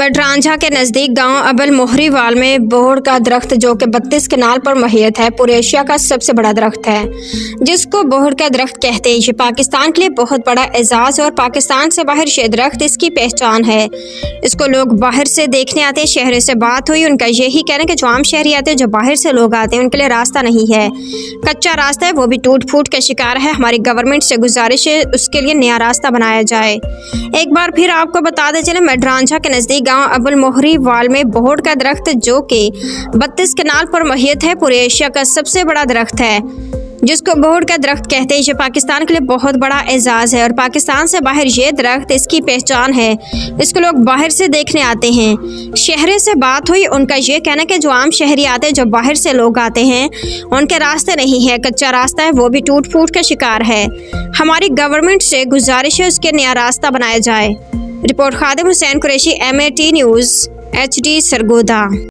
मडरांझा के नज़दीक गांव अबल मोहरीवाल में बोहड़ का दरख्त जो कि 32 कनाल पर मुहैयत है, पूरे एशिया का सबसे बड़ा दरख्त है जिसको बोहड़ का दरख्त कहते हैं। ये पाकिस्तान के लिए बहुत बड़ा एजाज़ और पाकिस्तान से बाहर ये दरख्त इसकी पहचान है। इसको लोग बाहर से देखने आते हैं। शहरों से बात हुई, उनका यही कहना है कि जो आम शहरी आते हैं, जो बाहर से लोग आते हैं, उनके लिए रास्ता नहीं है, कच्चा रास्ता है, वो भी टूट फूट का शिकार है। हमारी गवर्नमेंट से गुजारिश है उसके लिए नया रास्ता बनाया जाए। एक बार फिर आपको बताते चले, मडरांझा के नज़दीक गांव अबल मोहरीवाल में बोहड़ का दरख्त जो कि 32 कनाल पर मुहैयत है, पूरे एशिया का सबसे बड़ा दरख्त है जिसको बोहड़ का दरख्त कहते हैं। ये पाकिस्तान के लिए बहुत बड़ा एजाज़ है और पाकिस्तान से बाहर ये दरख्त इसकी पहचान है। इसको लोग बाहर से देखने आते हैं। शहरों से बात हुई, उनका ये कहना है कि जो आम शहरी आते हैं, जो बाहर से लोग आते हैं, उनके रास्ते नहीं है, कच्चा रास्ता है, वो भी टूट फूट का शिकार है। हमारी गवर्नमेंट से गुजारिश है उसके नया रास्ता बनाया जाए। Report Khadim Hussain Qureshi, MAT news, HD Sargodha.